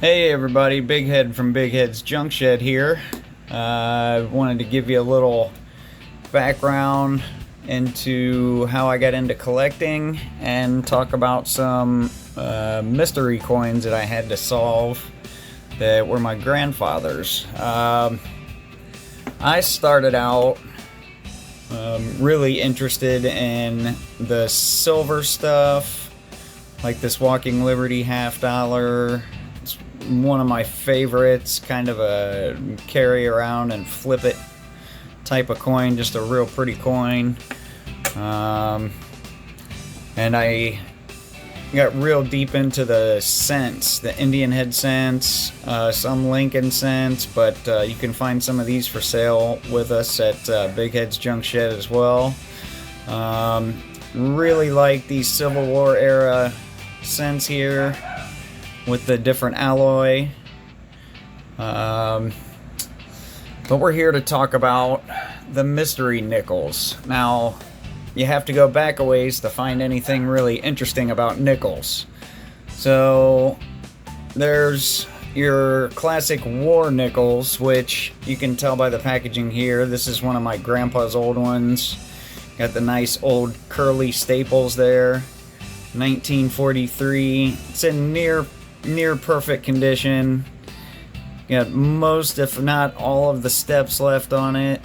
Hey everybody, Big Head from Big Head's Junk Shed here. I wanted to give you a little background into how I got into collecting and talk about some mystery coins that I had to solve that were my grandfather's. I started out really interested in the silver stuff, like this Walking Liberty $50. One of my favorites, kind of a carry around and flip it type of coin, just a real pretty coin. And I got real deep into the cents, the Indian head cents, some Lincoln cents, but you can find some of these for sale with us at Big Head's Junk Shed as well. Really like these Civil War era cents here with the different alloy. But we're here to talk about the mystery nickels. Now, you have to go back a ways to find anything really interesting about nickels. So, there's your classic war nickels, which you can tell by the packaging here. This is one of my grandpa's old ones. Got the nice old curly staples there. 1943. It's in near perfect condition. Got most, if not all, of the steps left on it.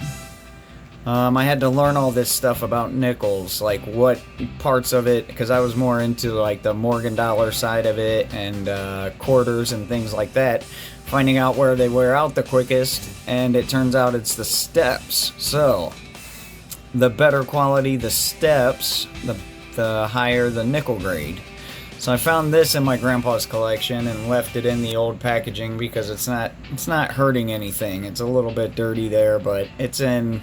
I had to learn all this stuff about nickels, like what parts of it, because I was more into like the Morgan dollar side of it and quarters and things like that, finding out where they wear out the quickest, and it turns out it's the steps. So the better quality the steps, the higher the nickel grade. So I found this in my grandpa's collection and left it in the old packaging because it's not hurting anything. It's a little bit dirty there, but it's in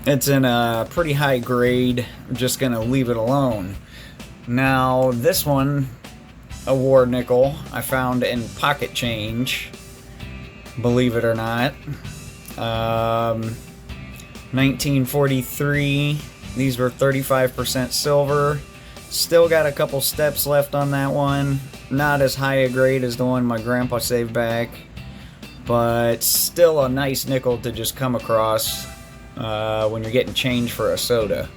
a pretty high grade. I'm just gonna leave it alone. Now this one, a war nickel, I found in pocket change, believe it or not. 1943. These were 35% silver. Still got a couple steps left on that one. Not as high a grade as the one my grandpa saved back, but still a nice nickel to just come across when you're getting change for a soda.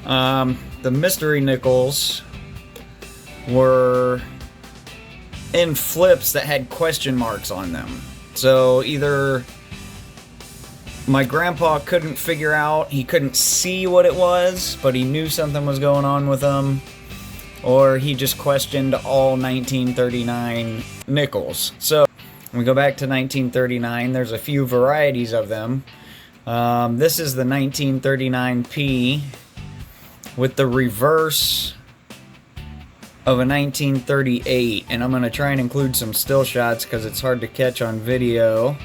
The mystery nickels were in flips that had question marks on them. So either my grandpa couldn't figure out, he couldn't see what it was, but he knew something was going on with them, or he just questioned all 1939 nickels. So when we go back to 1939, there's a few varieties of them. This is the 1939P with the reverse of a 1938, and I'm going to try and include some still shots because it's hard to catch on video.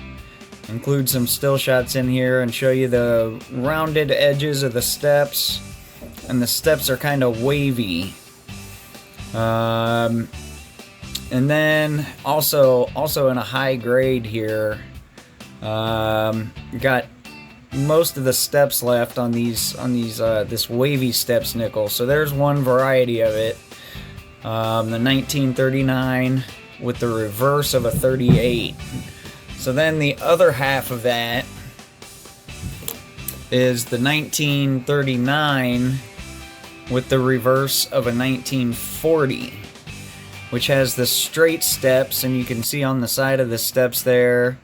Include some still shots in here and show you the rounded edges of the steps, and the steps are kind of wavy. And then also in a high grade here, got most of the steps left on these this wavy steps nickel. So there's one variety of it, the 1939 with the reverse of a 38. So then the other half of that is the 1939 with the reverse of a 1940, which has the straight steps, and you can see on the side of the steps there,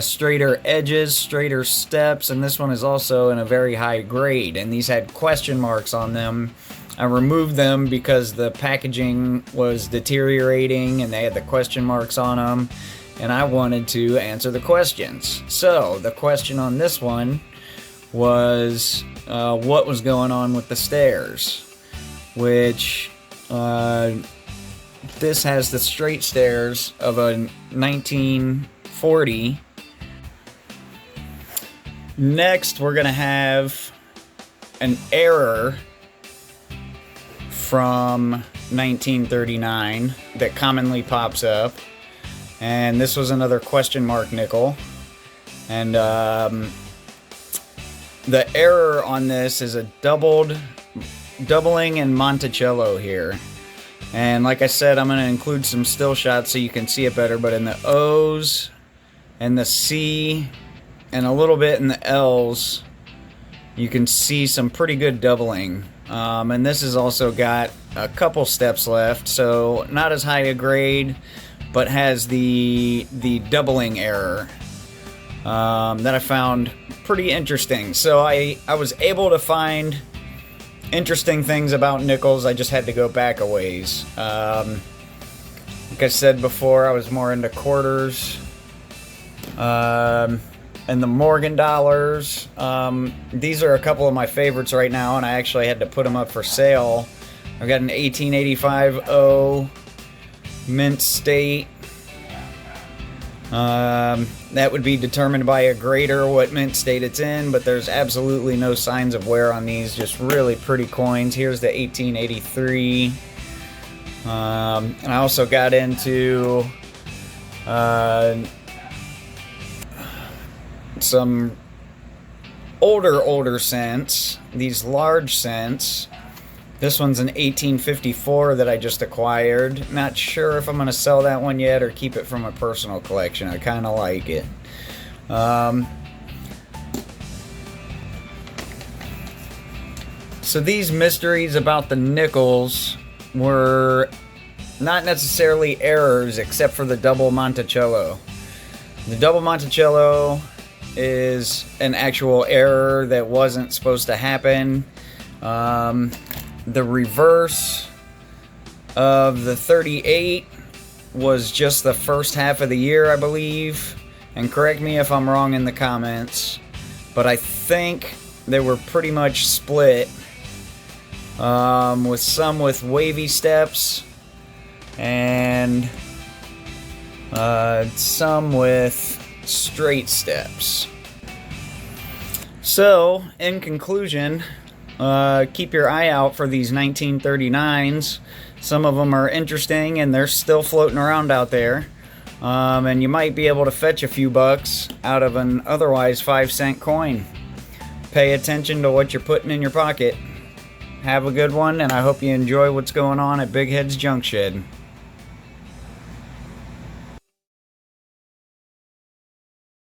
straighter edges, straighter steps, and this one is also in a very high grade, and these had question marks on them. I removed them because the packaging was deteriorating and they had the question marks on them, and I wanted to answer the questions. So the question on this one was what was going on with the stairs, which this has the straight stairs of a 1940. Next, we're going to have an error from 1939 that commonly pops up. And this was another question mark nickel. And the error on this is a doubling in Monticello here. And like I said, I'm going to include some still shots so you can see it better. But in the O's and the C and a little bit in the L's, you can see some pretty good doubling. And this has also got a couple steps left, so not as high a grade, but has the doubling error that I found pretty interesting. So I was able to find interesting things about nickels. I just had to go back a ways. Like I said before, I was more into quarters and the Morgan dollars. These are a couple of my favorites right now, and I actually had to put them up for sale. I've got an 1885 O Mint State. That would be determined by a grader what mint state it's in, but there's absolutely no signs of wear on these. Just really pretty coins. Here's the 1883. And I also got into some older cents, these large cents. This one's an 1854 that I just acquired. Not sure if I'm going to sell that one yet or keep it from a personal collection. I kind of like it. So these mysteries about the nickels were not necessarily errors except for the double Monticello. The double Monticello is an actual error that wasn't supposed to happen. The reverse of the 38 was just the first half of the year, I believe. And correct me if I'm wrong in the comments, but I think they were pretty much split, with some with wavy steps and some with straight steps. So, in conclusion, keep your eye out for these 1939s. Some of them are interesting and they're still floating around out there. And you might be able to fetch a few bucks out of an otherwise 5-cent coin. Pay attention to what you're putting in your pocket. Have a good one, and I hope you enjoy what's going on at Big Head's Junk Shed.